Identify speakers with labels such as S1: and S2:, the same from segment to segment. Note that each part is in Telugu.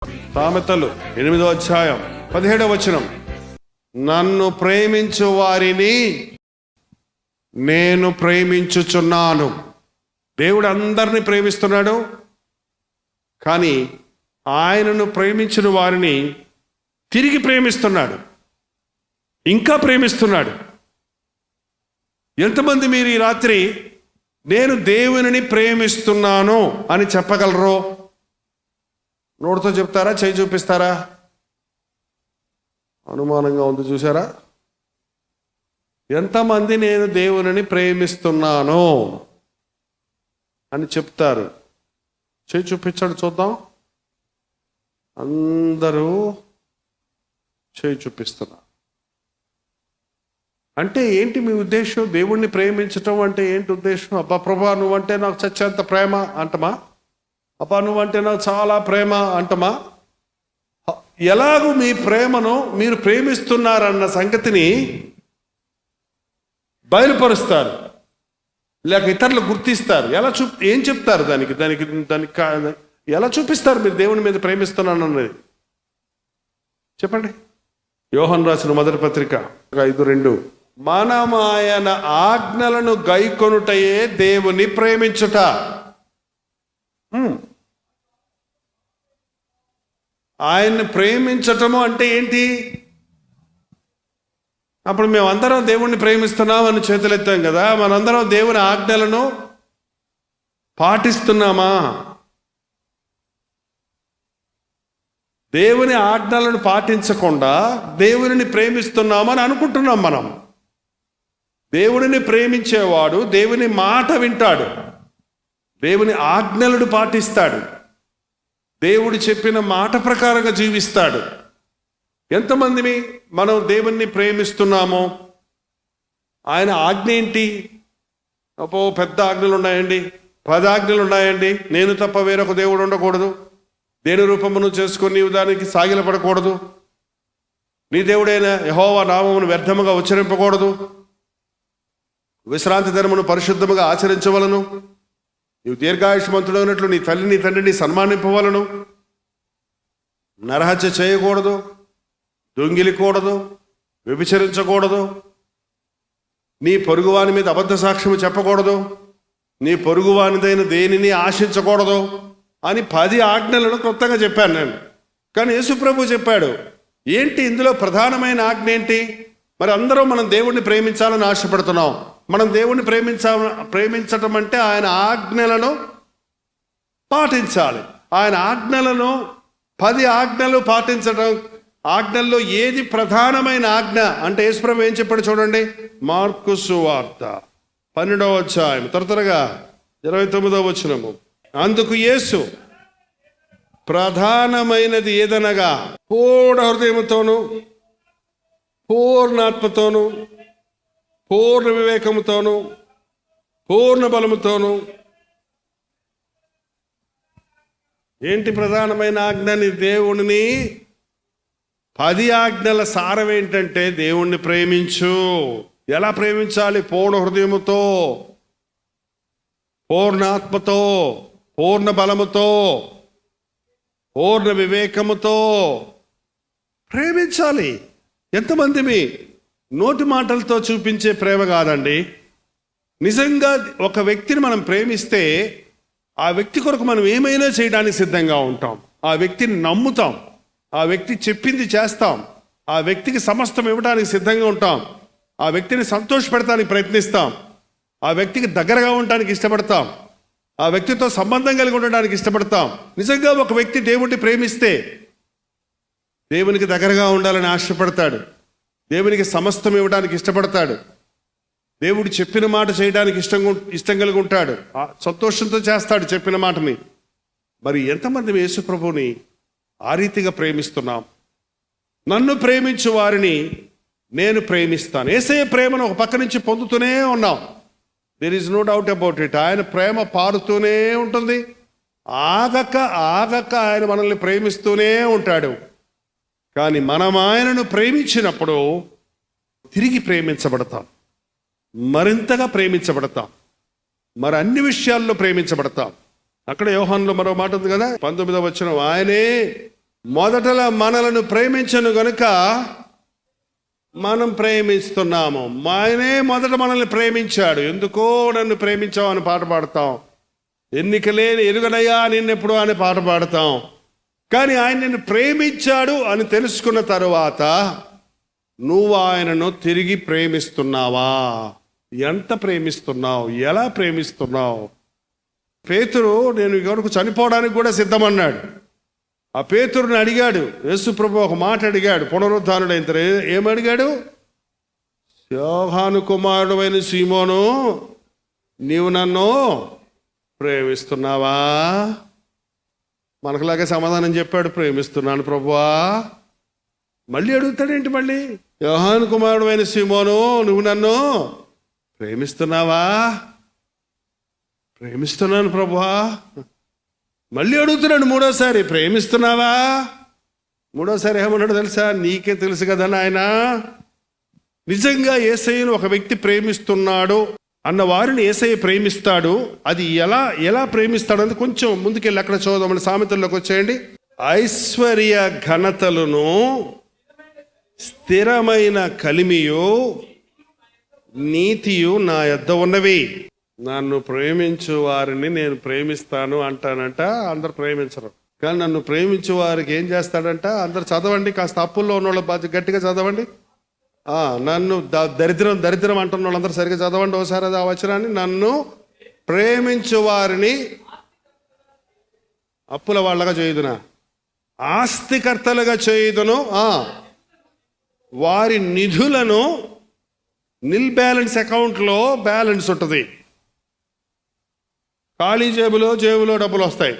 S1: సామెతలు 8వ అధ్యాయం 17వ వచనం, నన్ను ప్రేమించు వారిని నేను ప్రేమించుచున్నాను. దేవుడు అందరిని ప్రేమిస్తున్నాడు, కానీ ఆయనను ప్రేమించిన వారిని తిరిగి ప్రేమిస్తున్నాడు, ఇంకా ప్రేమిస్తున్నాడు. ఎంతమంది మీరు ఈ రాత్రి నేను దేవునిని ప్రేమిస్తున్నాను అని చెప్పగలరో? నోటితో చెప్తారా, చేయి చూపిస్తారా? అనుమానంగా ఉంది, చూసారా? ఎంతమంది నేను దేవునిని ప్రేమిస్తున్నాను అని చెప్తారు? చేయి చూపించండి చూద్దాం. అందరూ చేయి చూపిస్తున్నారు. అంటే ఏంటి మీ ఉద్దేశం? దేవుణ్ణి ప్రేమించటం అంటే ఏంటి ఉద్దేశం? అబ్బా ప్రభా నువ్వంటే నాకు చచ్చేంత ప్రేమ అంటమా? అబ్బా నువ్వంటే నాకు చాలా ప్రేమ అంటమా? ఎలాగూ మీ ప్రేమను మీరు ప్రేమిస్తున్నారన్న సంగతిని బయలుపరుస్తారు, లేక ఇతరులు గుర్తిస్తారు. ఏం చెప్తారు? దానికి ఎలా చూపిస్తారు మీరు దేవుని మీద ప్రేమిస్తున్నాను అన్నది? చెప్పండి. యోహాను రాసిన మొదటి పత్రిక 5:2, మనం ఆయన ఆజ్ఞలను గైకొనుటయే దేవుని ప్రేమించుట. ఆయన్ని ప్రేమించటము అంటే ఏంటి? అప్పుడు మేమందరం దేవుణ్ణి ప్రేమిస్తున్నాం అని చేతులెత్తాం కదా, మనందరం దేవుని ఆజ్ఞలను పాటిస్తున్నామా? దేవుని ఆజ్ఞలను పాటించకుండా దేవునిని ప్రేమిస్తున్నామని అనుకుంటున్నాం మనం. దేవుడిని ప్రేమించేవాడు దేవుని మాట వింటాడు, దేవుని ఆజ్ఞలను పాటిస్తాడు, దేవుడు చెప్పిన మాట ప్రకారంగా జీవిస్తాడు. ఎంతమంది మనం దేవుణ్ణి ప్రేమిస్తున్నామో? ఆయన ఆజ్ఞ ఏంటి? అపో పెద్ద ఆజ్ఞలు ఉన్నాయండి, 10 ఆజ్ఞలు ఉన్నాయండి. నేను తప్ప వేరొక దేవుడు ఉండకూడదు, దేని రూపమును చేసుకొని నీవు దానికి సాగిలపడకూడదు, నీ దేవుడైన యెహోవా నామమును వ్యర్థముగా ఉచ్చరింపకూడదు, విశ్రాంతి దినమును పరిశుద్ధముగా ఆచరించవలను, నీవు దీర్ఘాయుష్మంతుడైనట్లు నీ తల్లిని తండ్రిని సన్మానింపవలను, నరహత్య చేయకూడదు, దొంగిలికూడదు, వ్యభిచరించకూడదు, నీ పొరుగువాని మీద అబద్ధ సాక్ష్యము చెప్పకూడదు, నీ పొరుగువానిదైన దేనిని ఆశించకూడదు అని 10 ఆజ్ఞలను కొత్తగా చెప్పాను నేను. కానీ యేసుప్రభు చెప్పాడు, ఏంటి ఇందులో ప్రధానమైన ఆజ్ఞ ఏంటి? మరి అందరూ మనం దేవుణ్ణి ప్రేమించాలని ఆశపడుతున్నాం. మనం దేవుణ్ణి ప్రేమించటం అంటే ఆయన ఆజ్ఞలను పాటించాలి. ఆయన ఆజ్ఞలను 10 ఆజ్ఞలు పాటించడం. ఆజ్ఞల్లో ఏది ప్రధానమైన ఆజ్ఞ అంటే యేసుప్రభు ఏం చెప్పాడు చూడండి. మార్కు సువార్త 12వ అధ్యాయం త్వరగా 29వ వచనము. అందుకు యేసు, ప్రధానమైనది ఏదనగా పూర్ణ హృదయముతోను పూర్ణాత్మతోను పూర్ణ వివేకముతోను పూర్ణ బలముతోను. ఏంటి ప్రధానమైన ఆజ్ఞని? దేవుడిని 10 ఆజ్ఞల సారం ఏంటంటే దేవుణ్ణి ప్రేమించు. ఎలా ప్రేమించాలి? పూర్ణ హృదయముతో, పూర్ణాత్మతో, పూర్ణ బలముతో, పూర్ణ వివేకముతో ప్రేమించాలి. ఎంతమంది నోటి మాటలతో చూపించే ప్రేమ కాదండి. నిజంగా ఒక వ్యక్తిని మనం ప్రేమిస్తే ఆ వ్యక్తి కొరకు మనం ఏమైనా చేయడానికి సిద్ధంగా ఉంటాం. ఆ వ్యక్తిని నమ్ముతాం, ఆ వ్యక్తి చెప్పింది చేస్తాం, ఆ వ్యక్తికి సమస్తం ఇవ్వడానికి సిద్ధంగా ఉంటాం, ఆ వ్యక్తిని సంతోషపెడతానికి ప్రయత్నిస్తాం, ఆ వ్యక్తికి దగ్గరగా ఉండడానికి ఇష్టపడతాం, ఆ వ్యక్తితో సంబంధం కలిగి ఉండడానికి ఇష్టపడతాం. నిజంగా ఒక వ్యక్తి దేవుడిని ప్రేమిస్తే దేవునికి దగ్గరగా ఉండాలని ఆశపడతాడు, దేవునికి సమస్తం ఇవ్వడానికి ఇష్టపడతాడు, దేవుడు చెప్పిన మాట చేయడానికి ఇష్టం కలిగి ఉంటాడు, సంతోషంతో చేస్తాడు చెప్పిన మాటని. మరి ఎంతమంది యేసు ప్రభువుని ఆ రీతిగా ప్రేమిస్తున్నాం? నన్ను ప్రేమించు వారిని నేను ప్రేమిస్తాను. యేసయ్య ప్రేమను ఒక పక్క నుంచి పొందుతూనే ఉన్నాం. There is no doubt about it. ఆయన ప్రేమ పారుతూనే ఉంటుంది, ఆగక ఆయన మనల్ని ప్రేమిస్తూనే ఉంటాడు. కానీ మనం ఆయనను ప్రేమించినప్పుడు తిరిగి ప్రేమించబడతాం, మరింతగా ప్రేమించబడతాం, మరి అన్ని విషయాల్లో ప్రేమించబడతాం. అక్కడ యోహానులో మరో మాట ఉంది కదా, 19వ వచనం, ఆయనే మొదటలా మనలను ప్రేమించను గనుక మనం ప్రేమిస్తున్నాము. ఆయనే మొదట మనల్ని ప్రేమించాడు. ఎందుకో నన్ను ప్రేమించావు అని పాట పాడతాం. ఎన్నిక లేని ఎరుగనయ్యా నిన్నెప్పుడు అని పాట పాడతాం. కానీ ఆయన నిన్ను ప్రేమించాడు అని తెలుసుకున్న తరువాత నువ్వు ఆయనను తిరిగి ప్రేమిస్తున్నావా? ఎంత ప్రేమిస్తున్నావు? ఎలా ప్రేమిస్తున్నావు? పేతురు నేను ఇక్కడికి చనిపోవడానికి కూడా సిద్ధమన్నాడు. ఆ పేతురుని అడిగాడు యేసు ప్రభు ఒక మాట అడిగాడు. పునరుద్ధానుడైన తర్వాత ఏమడిగాడు? యోహాను కుమారుడైన సీమోను, నీవు నన్ను ప్రేమిస్తున్నావా? మనకులాగే సమాధానం చెప్పాడు, ప్రేమిస్తున్నాను ప్రభువా. మళ్ళీ అడుగుతాడేంటి? మళ్ళీ యోహాను కుమారుడైన సీమోను, నువ్వు నన్ను ప్రేమిస్తున్నావా? ప్రేమిస్తున్నాను ప్రభువా. మళ్ళీ అడుగుతున్నాడు మూడోసారి, ప్రేమిస్తున్నావా? మూడోసారి ఏమన్నాడు తెలుసా? నీకే తెలుసు కదా నాయనా, నిజంగా యేసయ్యను ఒక వ్యక్తి ప్రేమిస్తున్నాడు అన్న వారిని యేసయ్య ప్రేమిస్తాడు. అది ఎలా ప్రేమిస్తాడు అని కొంచెం ముందుకెళ్ళి అక్కడ చూద్దామని సామెతల్లోకి వచ్చేయండి. ఐశ్వర్య ఘనతలను స్థిరమైన కలిమియు నీతియు నా యొద్ద ఉన్నవి. నన్ను ప్రేమించు వారిని నేను ప్రేమిస్తాను అంటానంట. అందరు ప్రేమించరు. కానీ నన్ను ప్రేమించు వారికి ఏం చేస్తాడంట? అందరు చదవండి, కాస్త అప్పుల్లో ఉన్న వాళ్ళు గట్టిగా చదవండి. నన్ను దరిద్రం అంటున్న వాళ్ళందరూ సరిగ్గా చదవండి ఒకసారి అది ఆ వచనాన్ని. నన్ను ప్రేమించు వారిని అప్పుల వాళ్ళగా చేయుదునా, ఆస్తికర్తలుగా చేయుదును. వారి నిధులను నిల్ బ్యాలెన్స్ అకౌంట్లో బ్యాలెన్స్ ఉంటుంది. ఖాళీ జేబులో డబ్బులు వస్తాయి.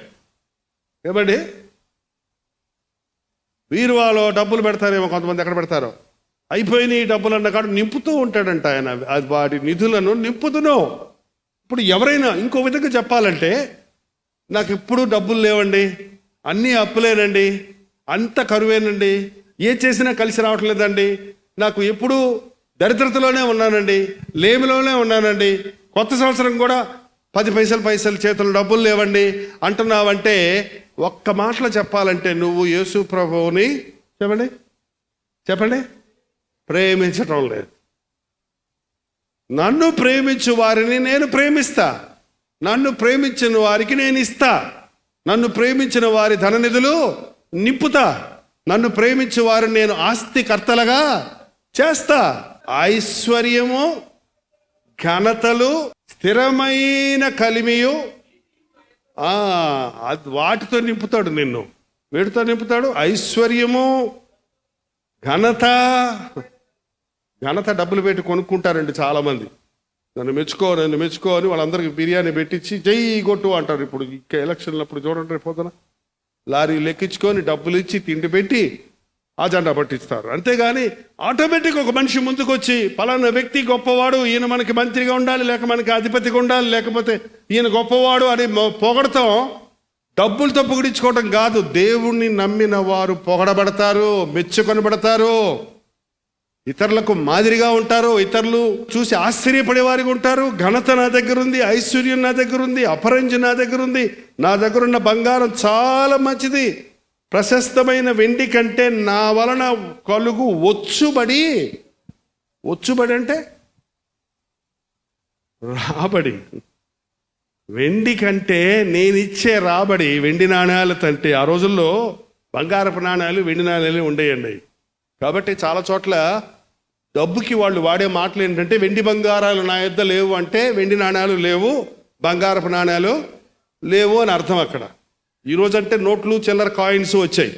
S1: ఏమండి, వీరువాలో డబ్బులు పెడతారేమో కొంతమంది, ఎక్కడ పెడతారో అయిపోయినాయి డబ్బులు అన్న కాడు నింపుతూ ఉంటాడంట ఆయన. వాటి నిధులను నింపుతును. ఇప్పుడు ఎవరైనా ఇంకో విధంగా చెప్పాలంటే, నాకు ఎప్పుడు డబ్బులు లేవండి, అన్నీ అప్పులేనండి, అంత కరువేనండి, ఏ చేసినా కలిసి రావట్లేదండి, నాకు ఎప్పుడు దరిద్రతలోనే ఉన్నానండి, లేమిలోనే ఉన్నానండి, కొత్త సంవత్సరం కూడా 10 పైసలు చేతులు డబ్బులు లేవండి అంటున్నావంటే, ఒక్క మాటలో చెప్పాలంటే నువ్వు యేసు ప్రభువుని చెప్పండి ప్రేమించటం లేదు. నన్ను ప్రేమించు వారిని నేను ప్రేమిస్తా, నన్ను ప్రేమించిన వారికి నేను ఇస్తా, నన్ను ప్రేమించిన వారి ధననిధులు నింపుతా, నన్ను ప్రేమించే వారిని నేను ఆస్తికర్తలుగా చేస్తా. ఐశ్వర్యము, ఘనతలు, స్థిరమైన కలిమియు వాటితో నింపుతాడు నిన్ను. వీటితో నింపుతాడు. ఐశ్వర్యము, ఘనత డబ్బులు పెట్టి కొనుక్కుంటారండి చాలామంది. నన్ను మెచ్చుకో అని వాళ్ళందరికీ బిర్యానీ పెట్టించి జై కొట్టు అంటారు. ఇప్పుడు ఎలక్షన్లప్పుడు చూడండి, రేపొద్దున లారీలు ఎక్కించుకొని డబ్బులు ఇచ్చి తిండి పెట్టి ఆ జెండా పట్టిస్తారు. అంతేగాని ఆటోమేటిక్ ఒక మనిషి ముందుకు వచ్చి పలానా వ్యక్తి గొప్పవాడు, ఈయన మనకి మంత్రిగా ఉండాలి, లేక మనకి అధిపతిగా ఉండాలి, లేకపోతే ఈయన గొప్పవాడు అని పొగడతాం. డబ్బులతో పొగిడించుకోవటం కాదు. దేవుణ్ణి నమ్మిన వారు పొగడబడతారు, మెచ్చుకొనబడతారు, ఇతరులకు మాదిరిగా ఉంటారు, ఇతరులు చూసి ఆశ్చర్యపడే వారిగా ఉంటారు. ఘనత నా దగ్గర ఉంది, ఐశ్వర్యం నా దగ్గర ఉంది, అపరంజి నా దగ్గర ఉంది, నా దగ్గర ఉన్న బంగారం చాలా మంచిది, ప్రశస్తమైన వెండి కంటే నా వలన కలుగు వచ్చుబడి అంటే రాబడి. వెండి కంటే నేనిచ్చే రాబడి, వెండి నాణ్యాలు తంటే ఆ రోజుల్లో బంగారపు నాణ్యాలు వెండి నాణ్యాలు ఉండేయండి. కాబట్టి చాలా చోట్ల డబ్బుకి వాళ్ళు వాడే మాటలు ఏంటంటే, వెండి బంగారాలు నా యొద్ద లేవు అంటే వెండి నాణ్యాలు లేవు, బంగారపు నాణ్యాలు లేవు అని అర్థం. అక్కడ ఈరోజు అంటే నోట్లు, చిల్లర కాయిన్స్ వచ్చాయి.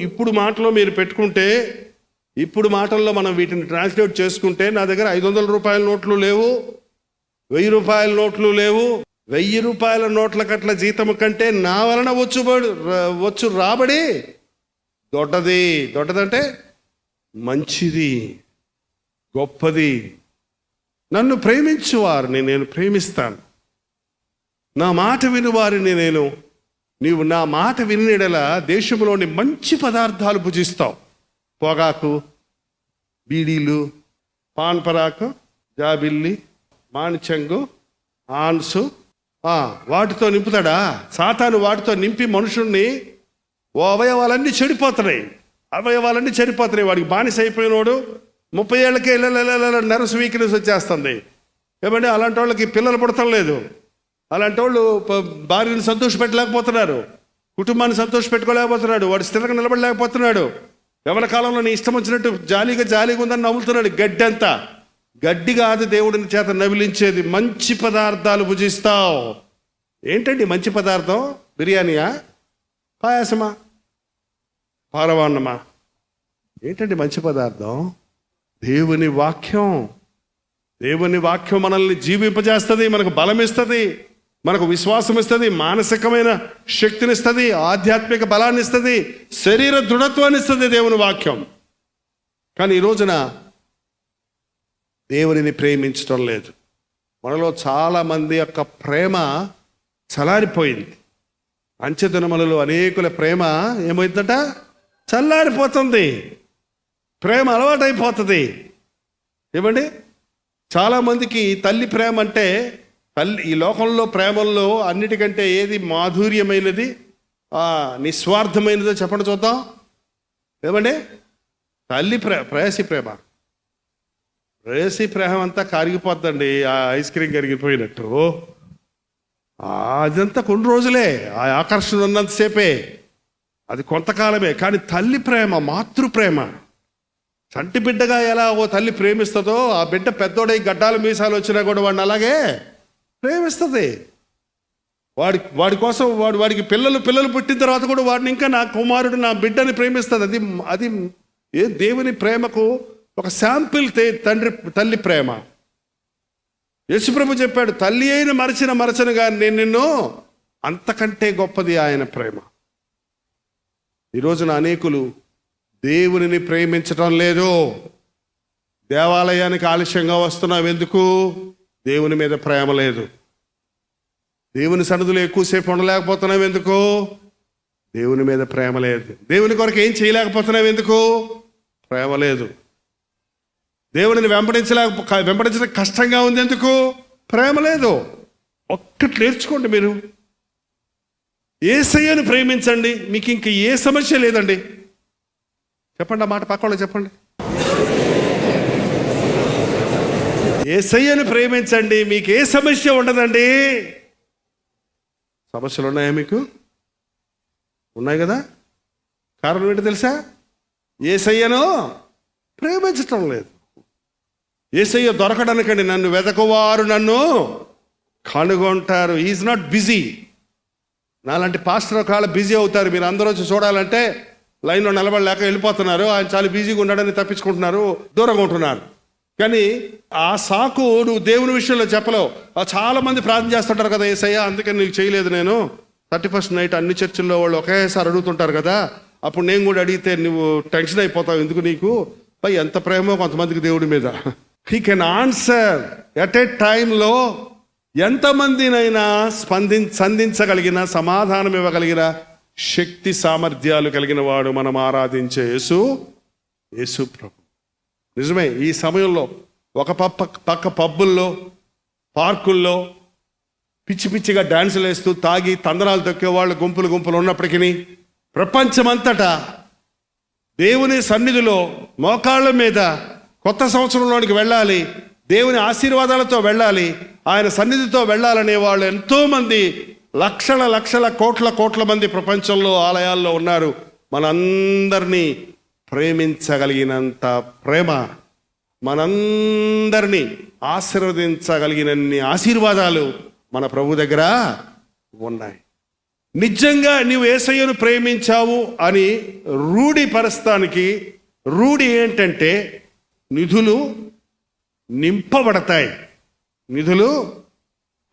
S1: ఇప్పుడు మాటలో మీరు పెట్టుకుంటే, ఇప్పుడు మాటల్లో మనం వీటిని ట్రాన్స్లేట్ చేసుకుంటే, నా దగ్గర 500 రూపాయల నోట్లు లేవు, 1000 రూపాయల నోట్లు లేవు. 1000 రూపాయల నోట్ల కట్ల జీతం కంటే నా వలన వచ్చు రాబడి దొడ్డదంటే మంచిది, గొప్పది. నన్ను ప్రేమించు వారిని నేను ప్రేమిస్తాను, నా మాట విని వారిని నీవు నా మాట వినిడల దేశంలోని మంచి పదార్థాలు భుజిస్తావు. పొగాకు, బీడీలు, పాన్ పరాకు, జాబిల్లి, మాణిచంగు, ఆన్సు వాటితో నింపుతాడా సాతాను? వాటితో నింపి మనుషుల్ని అవయవాలన్నీ చెడిపోతున్నాయి. వాడికి బానిస అయిపోయినోడు 30 ఏళ్ళకే నర్వస్ వీక్నెస్ వచ్చేస్తుంది. ఏమంటే అలాంటి వాళ్ళకి పిల్లలు పుడతం లేదు. అలాంటి వాళ్ళు భార్యను సంతోషపెట్టలేకపోతున్నారు, కుటుంబాన్ని సంతోషపెట్టుకోలేకపోతున్నాడు, వాడు స్థిరంగా నిలబడలేకపోతున్నాడు. ఎవరి కాలంలో నీ ఇష్టం వచ్చినట్టు జాలీగా ఉందని నవ్వుతున్నాడు. గడ్డి అంతా గడ్డి కాదు దేవుడిని చేత నవిలించేది. మంచి పదార్థాలు భుజిస్తావు. ఏంటండి మంచి పదార్థం? బిర్యానీయా, పాయాసమా, పారవాన్నమా? ఏంటండి మంచి పదార్థం? దేవుని వాక్యం. దేవుని వాక్యం మనల్ని జీవింపజేస్తుంది, మనకు బలం ఇస్తుంది, మనకు విశ్వాసం ఇస్తుంది, మానసికమైన శక్తిని ఇస్తుంది, ఆధ్యాత్మిక బలాన్ని ఇస్తుంది, శరీర దృఢత్వాన్ని ఇస్తుంది దేవుని వాక్యం. కానీ ఈ రోజున దేవునిని ప్రేమించడం లేదు. మనలో చాలా మంది యొక్క ప్రేమ చల్లారిపోయింది. అంచెదినములలో అనేకుల ప్రేమ ఏమైందట? చల్లారిపోతుంది. ప్రేమ అలవాటైపోతుంది. ఏమండి, చాలామందికి తల్లి ప్రేమ అంటే, ఈ లోకంలో ప్రేమల్లో అన్నిటికంటే ఏది మాధుర్యమైనది, నిస్వార్థమైనదో చెప్పండి చూద్దాం. ఏమండి, తల్లి ప్రేయసి ప్రేమ అంతా కరిగిపోద్దండి, ఆ ఐస్ క్రీమ్ కరిగిపోయినట్టు. అదంతా కొన్ని రోజులే, ఆ ఆకర్షణ ఉన్నంతసేపే, అది కొంతకాలమే. కానీ తల్లి ప్రేమ, మాతృప్రేమ, చంటి బిడ్డగా ఎలా ఓ తల్లి ప్రేమిస్తుందో, ఆ బిడ్డ పెద్దోడై గడ్డాలు మీసాలు వచ్చినా కూడా వాడిని అలాగే ప్రేమిస్తుంది. వాడి కోసం వాడికి పిల్లలు పుట్టిన తర్వాత కూడా వాడిని ఇంకా నా కుమారుడు, నా బిడ్డని ప్రేమిస్తుంది. అది ఏ దేవుని ప్రేమకు ఒక శాంపిల్ తల్లి ప్రేమ. యేసుప్రభు చెప్పాడు, తల్లి అయిన మరచనుగా నేను నిన్ను, అంతకంటే గొప్పది ఆయన ప్రేమ. ఈ రోజున అనేకులు దేవునిని ప్రేమించటం లేదు. దేవాలయానికి ఆలస్యంగా వస్తున్నావు ఎందుకు? దేవుని మీద ప్రేమ లేదు. దేవుని సన్నిధిలో ఎక్కువసేపు ఉండలేకపోతున్నావు ఎందుకు? దేవుని మీద ప్రేమ లేదు. దేవుని కొరకు ఏం చేయలేకపోతున్నావు ఎందుకు? ప్రేమ లేదు. దేవునిని వెంబడించడం కష్టంగా ఉంది ఎందుకు? ప్రేమ లేదు. ఒక్కటి నేర్చుకోండి మీరు, యేసయ్యను ప్రేమించండి, మీకు ఇంక ఏ సమస్య లేదండి. చెప్పండి, ఆ మాట పక్కన చెప్పండి. యేసయ్యను ప్రేమించండి, మీకు ఏ సమస్య ఉండదండి. సమస్యలు ఉన్నాయా మీకు? ఉన్నాయి కదా. కారణం ఏంటో తెలుసా? యేసయ్యను ప్రేమించటం లేదు. యేసయ్య దొరకడానికండి. నన్ను వెతకువారు నన్ను కనుగొంటారు. Is not busy. నాలాంటి పాస్టర్ కాళ్ళ బిజీ అవుతారు. మీరు అందరూ వచ్చి చూడాలంటే లైన్లో నిలబడలేక వెళ్ళిపోతున్నారు. ఆయన చాలా బిజీగా ఉన్నాడని తప్పించుకుంటున్నారు, దూరంగా ఉంటున్నారు. కానీ ఆ సాకు నువ్వు దేవుని విషయంలో చెప్పలేవు. చాలా మంది ప్రార్థన చేస్తుంటారు కదా, యేసయ్య అందుకని నీకు చేయలేదు నేను. 31st నైట్ అన్ని చర్చిల్లో వాళ్ళు ఒకేసారి అడుగుతుంటారు కదా, అప్పుడు నేను కూడా అడిగితే నువ్వు టెన్షన్ అయిపోతావు ఎందుకు నీకు? పై ఎంత ప్రేమో కొంతమందికి దేవుడి మీద. He can answer at a టైంలో ఎంతమందినైనా సంధించగలిగిన, సమాధానం ఇవ్వగలిగిన శక్తి సామర్థ్యాలు కలిగిన వాడు మనం ఆరాధించే యేసు ప్రభు. నిజమే, ఈ సమయంలో ఒక పక్క పబ్బుల్లో, పార్కుల్లో పిచ్చిగా డాన్సులు వేస్తూ తాగి తందనాలు తొక్కే వాళ్ళు గుంపులు ఉన్నప్పటికీ ప్రపంచమంతటా దేవుని సన్నిధిలో మోకాళ్ళ మీద కొత్త సంవత్సరంలోనికి వెళ్ళాలి, దేవుని ఆశీర్వాదాలతో వెళ్ళాలి, ఆయన సన్నిధితో వెళ్ళాలనే వాళ్ళు ఎంతోమంది, లక్షల కోట్ల మంది ప్రపంచంలో ఆలయాల్లో ఉన్నారు. మనందరినీ ప్రేమించగలిగినంత ప్రేమ, మనందరినీ ఆశీర్వదించగలిగినన్ని ఆశీర్వాదాలు మన ప్రభు దగ్గర ఉన్నాయి. నిజంగా నువ్వు యేసయ్యను ప్రేమించావు అని రూఢిపరచడానికి, రూఢి ఏంటంటే నిధులు నింపబడతాయి. నిధులు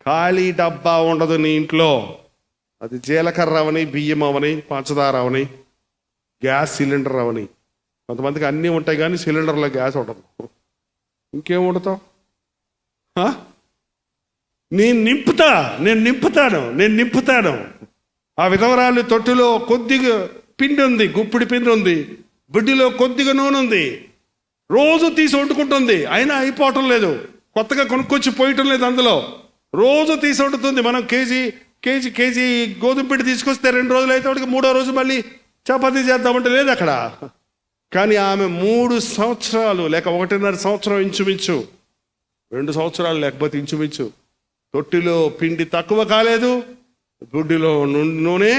S1: ఖాళీ డబ్బా ఉండదు నీ ఇంట్లో. అది జీలకర్ర అవని, బియ్యం అవని, పంచదార అవని, గ్యాస్ సిలిండర్ అవని. కొంతమందికి అన్నీ ఉంటాయి కానీ సిలిండర్లో గ్యాస్ ఉండదు. ఇంకేం వండుతావు? నేను నింపుతాను. ఆ విధవరాలు తొట్టులో కొద్దిగా పిండి ఉంది, గుప్పిడి పిండి ఉంది, బుడ్డిలో కొద్దిగా నూనె ఉంది, రోజు తీసి వండుకుంటుంది, అయినా అయిపోవటం లేదు. కొత్తగా కొనుక్కొచ్చి పోయటం లేదు. అందులో రోజు తీసి వండుతుంది. మనం కేజీ గోధుమ పిండి తీసుకొస్తే 2 రోజులు అయితే వాడికి 3వ రోజు మళ్ళీ చపాతీ చేద్దామంటే లేదు అక్కడ. కానీ ఆమె 3 సంవత్సరాలు లేక 1.5 సంవత్సరం ఇంచుమించు, 2 సంవత్సరాలు లేకపోతే ఇంచుమించు, తొట్టిలో పిండి తక్కువ కాలేదు, గుడ్డిలో నూనె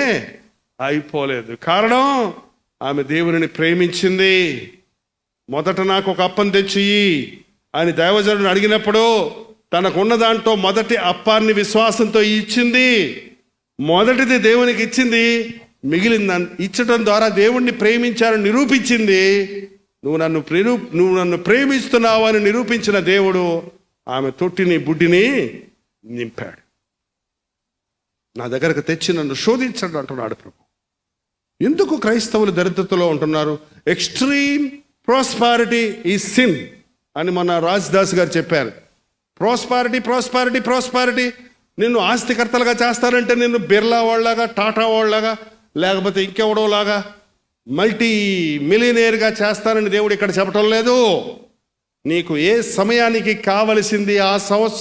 S1: అయిపోలేదు. కారణం ఆమె దేవుని ప్రేమించింది. మొదట నాకు ఒక అప్పం తెచ్చి అని దైవజనుడు అడిగినప్పుడు తనకున్న దాంట్లో మొదటి అప్పాన్ని విశ్వాసంతో ఇచ్చింది. మొదటిది దేవునికి ఇచ్చింది, మిగిలింది ఇచ్చటం ద్వారా దేవుణ్ణి ప్రేమించాలని నిరూపించింది. నువ్వు నన్ను ప్రేమిస్తున్నావు అని నిరూపించిన దేవుడు ఆమె తొట్టిని బుడ్డిని నింపాడు. నా దగ్గరకు తెచ్చి నన్ను శోధించండి అంటున్నాడు ప్రభు. ఎందుకు క్రైస్తవులు దరిద్రతలో ఉంటున్నారు? ఎక్స్ట్రీమ్ ప్రాస్పారిటీ ఈజ్ సిన్ అని మన రాజ్దాస్ గారు చెప్పారు. ప్రాస్పారిటీ ప్రాస్పారిటీ ప్రాస్పారిటీ, నిన్ను ఆస్తికర్తలుగా చేస్తారంటే నిన్ను బిర్లా వాళ్ళలాగా, టాటా వాళ్ళలాగా, లేకపోతే ఇంకెవడోలాగా మల్టీ మిలియనేర్గా చేస్తానని దేవుడు ఇక్కడ చెప్పటం లేదు. నీకు ఏ సమయానికి కావలసింది ఆ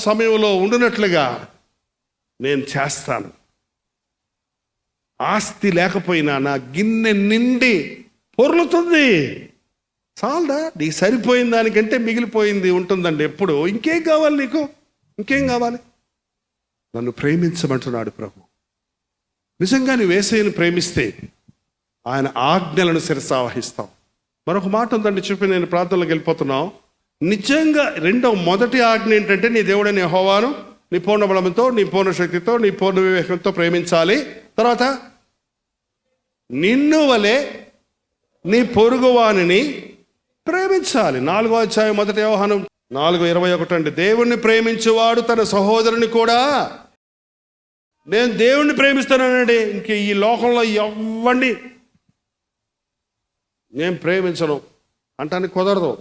S1: సమయంలో ఉండునట్లుగా నేను చేస్తాను. ఆస్తి లేకపోయినా నా గిన్నె నిండి పొర్లుతుంది. చాలదా? నీకు సరిపోయిన దానికంటే మిగిలిపోయింది ఉంటుందండి ఎప్పుడు. ఇంకేం కావాలి నీకు? ఇంకేం కావాలి? నన్ను ప్రేమించమంటున్నాడు ప్రభు. నిజంగా నువ్వు యేసయ్యను ప్రేమిస్తే ఆయన ఆజ్ఞలను శిరసావహిస్తావు. మరొక మాట ఉందండి, చెప్పి నేను ప్రార్థనలోకి వెళ్ళిపోతున్నావు. నిజంగా మొదటి ఆజ్ఞ ఏంటంటే నీ దేవుడైన యెహోవాను నీ పూర్ణ బలంతో, నీ పూర్ణ శక్తితో, నీ పూర్ణ వివేకంతో ప్రేమించాలి. తర్వాత నిన్ను వలె నీ పొరుగువానిని ప్రేమించాలి. 4వ అధ్యాయం 1 యోహాను 4:21 అండి. దేవుణ్ణి ప్రేమించేవాడు తన సహోదరుని కూడా. నేను దేవుణ్ణి ప్రేమిస్తానండి, ఇంక ఈ లోకంలో ఎవ్వండి నేను ప్రేమించను అంటానికి కుదరదు.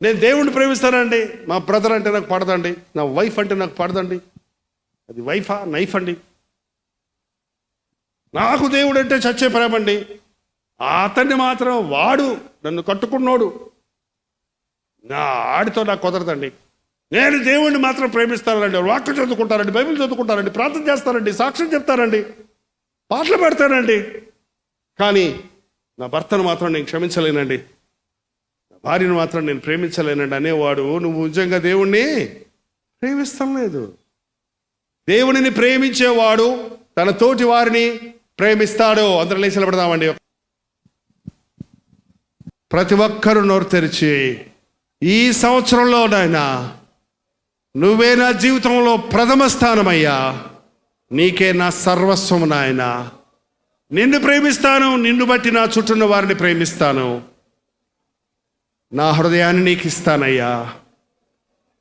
S1: నేను దేవుణ్ణి ప్రేమిస్తానండి, మా బ్రదర్ అంటే నాకు పడదండి, నా వైఫ్ అంటే నాకు పడదండి. అది వైఫా నైఫ్ అండి. నాకు దేవుడు అంటే చచ్చే ప్రేమండి. అతన్ని మాత్రం వాడు నన్ను కట్టుకున్నోడు, నా ఆడితో నాకు కుదరదండి. నేను దేవుణ్ణి మాత్రం ప్రేమిస్తానండి, వాక్యం చదువుకుంటానండి, బైబిల్ చదువుకుంటానండి, ప్రార్థన చేస్తానండి, సాక్ష్యం చెప్తానండి, పాటలు పెడతానండి, కానీ నా భర్తను మాత్రం నేను క్షమించలేనండి, నా భార్యను మాత్రం నేను ప్రేమించలేనండి అనేవాడు నువ్వు నిజంగా దేవుణ్ణి ప్రేమిస్తాం లేదు. దేవునిని ప్రేమించేవాడు తన తోటి వారిని ప్రేమిస్తాడు. అందరూ లేచి నిలబడదామండి. ప్రతి ఒక్కరూ నోరు తెరిచి, ఈ సంవత్సరంలో నాయనా నువ్వే నా జీవితంలో ప్రథమ స్థానమయ్యా, నీకే నా సర్వస్వం నాయనా, నిన్ను ప్రేమిస్తాను, నిన్ను బట్టి నా చుట్టూన్న వారిని ప్రేమిస్తాను, నా హృదయాన్ని నీకు ఇస్తానయ్యా,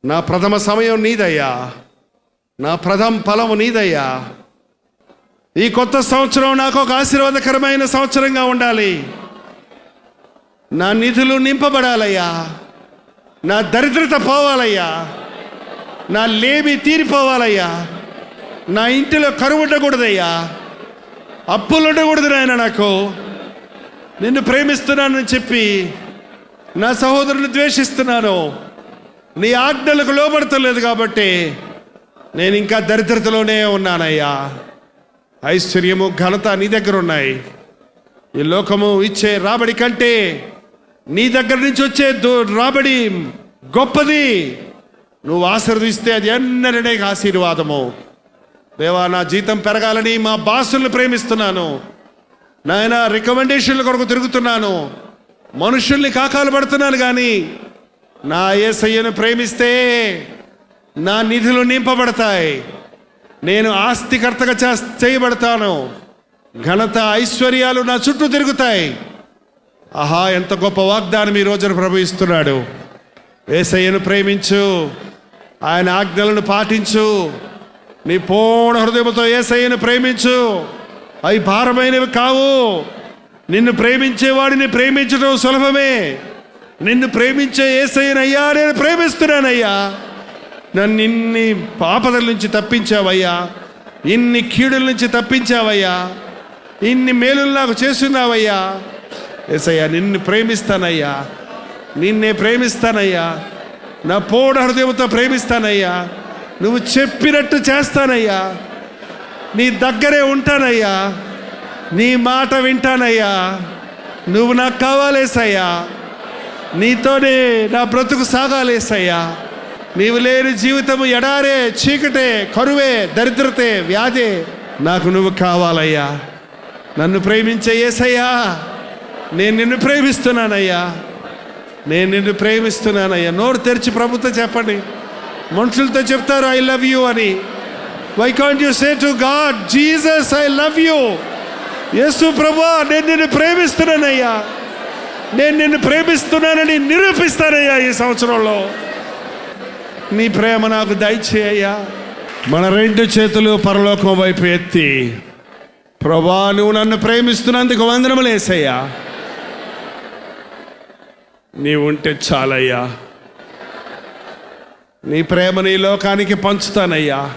S1: నా ప్రథమ సమయం నీదయ్యా, నా ప్రథమ ఫలము నీదయ్యా. ఈ కొత్త సంవత్సరం నాకు ఒక ఆశీర్వాదకరమైన సంవత్సరంగా ఉండాలి. నా నిధులు నింపబడాలయ్యా, నా దరిద్రత పోవాలయ్యా, నా లేమి తీరిపోవాలయ్యా, నా ఇంటిలో కరువు ఉండకూడదయ్యా, అప్పులు ఉండకూడదు నాయన. నాకు నిన్ను ప్రేమిస్తున్నానని చెప్పి నా సహోదరుని ద్వేషిస్తున్నాను, నీ ఆజ్ఞలకు లోబడతలేదు కాబట్టి నేను ఇంకా దరిద్రతలోనే ఉన్నానయ్యా. ఐశ్వర్యము ఘనత నీ దగ్గర ఉన్నాయి. ఈ లోకము ఇచ్చే రాబడి కంటే నీ దగ్గర నుంచి వచ్చే రాబడి గొప్పది. నువ్వు ఆశీర్వదిస్తే అది ఎన్నడనే ఆశీర్వాదము. దేవా, నా జీతం పెరగాలని మా బాసులను ప్రేమిస్తున్నాను నాయన. రికమెండేషన్ల కొరకు తిరుగుతున్నాను, మనుషుల్ని కాకాలు పడుతున్నాను, కానీ నా యేసయ్యను ప్రేమిస్తే నా నిధులు నింపబడతాయి, నేను ఆస్తికర్తగా చేయబడతాను, ఘనత ఐశ్వర్యాలు నా చుట్టూ తిరుగుతాయి. ఆహా, ఎంత గొప్ప వాగ్దానం ఈ రోజున ప్రభు ఇస్తున్నాడు. యేసయ్యను ప్రేమించు, ఆయన ఆజ్ఞలను పాటించు, నీ పూర్ణ హృదయంతో యేసయ్యను ప్రేమించు. అవి భారమైనవి కావు. నిన్ను ప్రేమించేవాడిని ప్రేమించడం సులభమే. నిన్ను ప్రేమించే యేసయ్యనయ్యా నేను ప్రేమిస్తున్నానయ్యా. నన్ను ఇన్ని ఆపదల నుంచి తప్పించావయ్యా, ఇన్ని కీడుల నుంచి తప్పించావయ్యా, ఇన్ని మేలులు నాకు చేస్తున్నావయ్యా. యేసయ్యా, నిన్ను ప్రేమిస్తానయ్యా, నిన్నే ప్రేమిస్తానయ్యా, నా పూర్ణ హృదయంతో ప్రేమిస్తానయ్యా. నువ్వు చెప్పినట్టు చేస్తానయ్యా, నీ దగ్గరే ఉంటానయ్యా, నీ మాట వింటానయ్యా. నువ్వు నాకు కావాలేసయ్యా. నీతోనే నా బ్రతుకు సాగాలేసయ్యా. నీవు లేని జీవితము ఎడారే, చీకటే, కరువే, దరిద్రతే, వ్యాధే. నాకు నువ్వు కావాలయ్యా. నన్ను ప్రేమించే యేసయ్యా, నేను నిన్ను ప్రేమిస్తున్నానయ్యా. నేను నిన్ను ప్రేమిస్తున్నానయ్యా. నోరు తెరిచి ప్రభుతో చెప్పండి. మనుషులతో చెప్తారు ఐ లవ్ యూ అని. Why can't you say to God, Jesus I love you. యేసు ప్రభువా, నేను నిన్ను ప్రేమిస్తున్నానయ్యా. నేను నిన్ను ప్రేమిస్తున్నానని నిరూపిస్తానయ్యా ఈ సంవత్సరంలో. నీ ప్రేమ నాకు దయచేయ్యా. మన రెండు చేతులు పరలోకం వైపు ఎత్తి, ప్రభువా నువ్వు నన్ను ప్రేమిస్తున్నందుకు వందనములు యేసయ్యా. నీవు ఉంటే చాలయ్యా. నీ ప్రేమని ఈ లోకానికి పంచుతానయ్యా.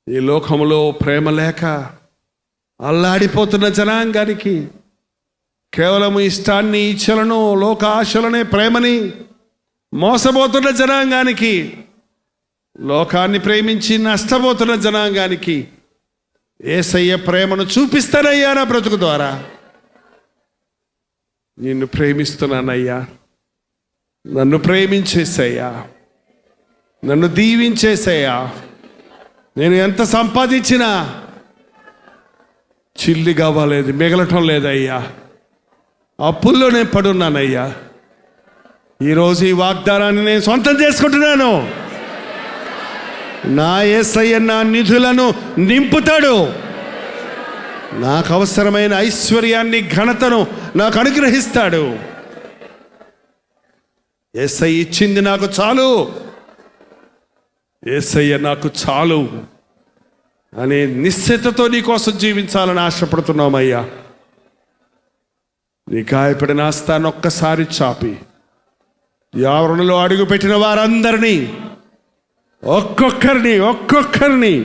S1: ఈ లోకంలో ప్రేమ లేక అల్లాడిపోతున్న జనాంగానికి కేవలం ఇష్టాన్ని, ఇచ్చలను, లోక ఆశలనే ప్రేమని మోసపోతున్న జనాంగానికి, లోకాన్ని ప్రేమించి నష్టపోతున్న జనాంగానికి యేసయ్య ప్రేమను చూపిస్తానయ్యా. నా బ్రతుకు ద్వారా నిన్ను ప్రేమిస్తున్నానయ్యా. నన్ను ప్రేమించేసయ్యా. నన్ను దీవించేసయ్యా. నేను ఎంత సంపాదించినా చిల్లి కావాలేదు, మిగలటం లేదయ్యా. అప్పుల్లో నేను పడున్నానయ్యా. ఈరోజు ఈ వాగ్దానాన్ని నేను సొంతం చేసుకుంటున్నాను. నా యేసయ్య నా నిధులను నింపుతాడు. నాకు అవసరమైన ఐశ్వర్యాన్ని, ఘనతను నాకు అనుగ్రహిస్తాడు. యేసయ్య ఇచ్చింది నాకు చాలు, యేసయ్య నాకు చాలు అనే నిశ్చయతతో నీ కోసం జీవించాలని ఆశపడుతున్నామయ్యా. నీ గాయపడిన హస్తాన్ని ఒక్కసారి చాపి యావరణలో అడుగుపెట్టిన వారందరినీ ఒక్కొక్కరిని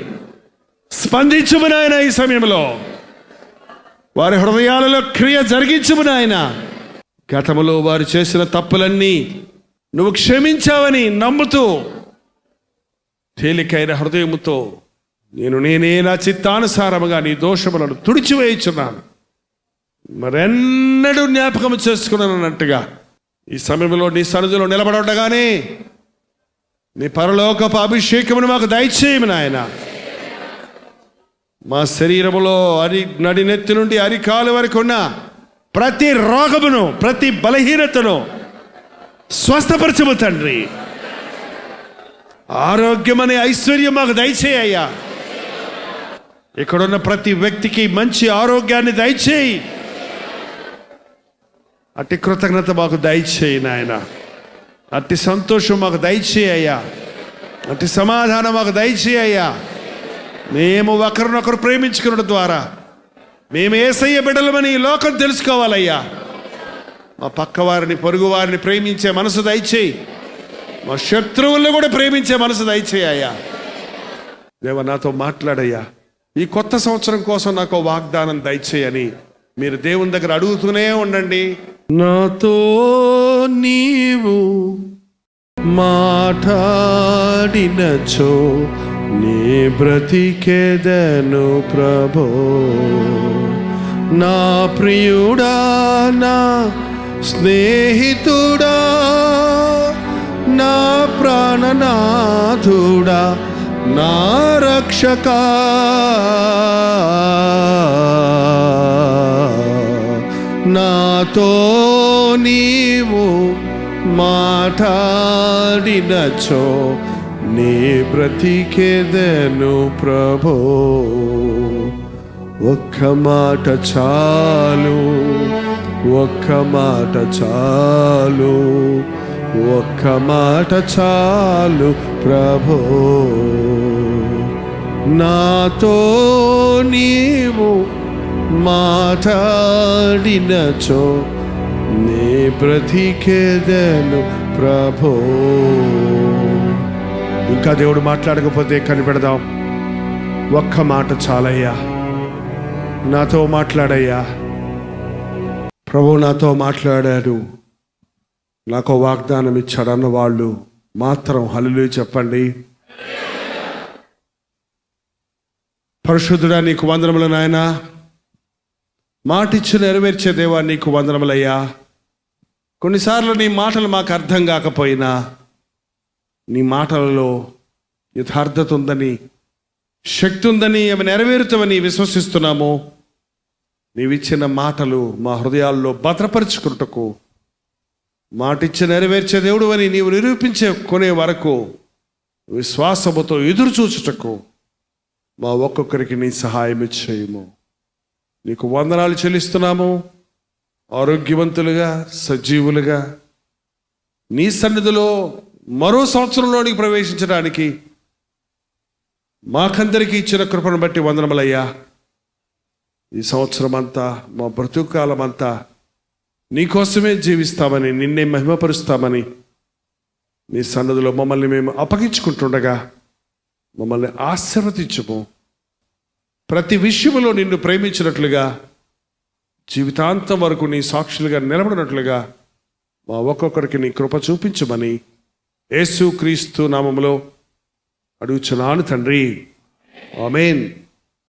S1: స్పందించుము నాయన. ఈ సమయంలో వారి హృదయాలలో క్రియ జరిగించుము నాయన. గతములో వారు చేసిన తప్పులన్నీ నువ్వు క్షమించావని నమ్ముతూ తేలికైన హృదయముతో నేనే నా చిత్తానుసారముగా నీ దోషములను తుడిచివేయుచున్నాను, మరెన్నడూ జ్ఞాపకం చేసుకున్నాను అన్నట్టుగా ఈ సమయంలో నీ సన్నిధిలో నిలబడగానే నీ పరలోకపు అభిషేకమును మాకు దయచేయము నాయన. మా శరీరములో నడినెత్తి నుండి అరికాలు వరకు ఉన్న ప్రతి రోగమును, ప్రతి బలహీనతను స్వస్థపరచము తండ్రి. ఆరోగ్యం అనే ఐశ్వర్యం మాకు దయచేయ్యా. ఇక్కడున్న ప్రతి వ్యక్తికి మంచి ఆరోగ్యాన్ని దయచేయి. అట్టి కృతజ్ఞత మాకు దయచేయి నాయన. అట్టి సంతోషం మాకు దయచేయ్యా. అట్టి సమాధానం మాకు దయచేయ్యా. మేము ఒకరినొకరు ప్రేమించుకున్న ద్వారా మేము యేసయ్య బిడ్డలమని ఈ లోకం తెలుసుకోవాలయ్యా. మా పక్క వారిని, పొరుగు వారిని ప్రేమించే మనసు దయచేయి. మా శత్రువులను కూడా ప్రేమించే మనసు దయచేయ్యా. దేవా నాతో మాట్లాడయ్యా. ఈ కొత్త సంవత్సరం కోసం నాకు వాగ్దానం దయచేయని మీరు దేవుని దగ్గర అడుగుతూనే ఉండండి. నాతో నీవు మాట్లాడినచో నీ బ్రతికెదను ప్రభో. నా ప్రియుడా, నా స్నేహితుడా, నా ప్రాణనాథుడా, నా రక్షకా, నాతో నీవు మాట్లాడినచో నీ బ్రతికెదను ప్రభో. ఒక్క మాట చాలు, ఒక్క మాట చాలు, ఒక్క మాట చాలు ప్రభో. నాతో నీవు మాట్లాడినచో నీ బ్రతికెదను ప్రభో. ఇంకా దేవుడు మాట్లాడకపోతే కనిపెడదాం. ఒక్క మాట చాలయ్యా, నాతో మాట్లాడయ్యా. ప్రభు నాతో మాట్లాడాడు, నాకు వాగ్దానం ఇచ్చాడన్న వాళ్ళు మాత్రం హల్లెలూయా చెప్పండి. పరిశుద్ధుడా నీకు వందనములు నాయనా. మాటిచ్చు నెరవేర్చే దేవా నీకు వందనములయ్యా. కొన్నిసార్లు నీ మాటలు మాకు అర్థం కాకపోయినా నీ మాటలలో యథార్థత ఉందని, శక్తి ఉందని, అవి నెరవేరుతామని విశ్వసిస్తున్నాము. నీవిచ్చిన మాటలు మా హృదయాల్లో భద్రపరుచుకుంటకు, మాటిచ్చి నెరవేర్చే దేవుడు అని నీవు నిరూపించే కొనే వరకు విశ్వాసముతో ఎదురు చూచుటకు మా ఒక్కొక్కరికి నీ సహాయం చేయము. నీకు వందనాలు చెల్లిస్తున్నాము. ఆరోగ్యవంతులుగా, సజీవులుగా నీ సన్నిధిలో మరో సంవత్సరంలోనికి ప్రవేశించడానికి మాకందరికీ ఇచ్చిన కృపను బట్టి వందనములయ్యా. ఈ సంవత్సరం అంతా, మా బ్రతుకాలం అంతా నీకోసమే జీవిస్తామని, నిన్నే మహిమపరుస్తామని నీ సన్నిధిలో మమ్మల్ని మేము అప్పగించుకుంటుండగా మమ్మల్ని ఆశీర్వదించుము. ప్రతి విషయంలో నిన్ను ప్రేమించినట్లుగా, జీవితాంతం వరకు నీ సాక్షులుగా నిలబడినట్లుగా మా ఒక్కొక్కరికి నీ కృప చూపించమని యేసు క్రీస్తు నామములో అడుగుచున్నాను తండ్రి. ఆమేన్.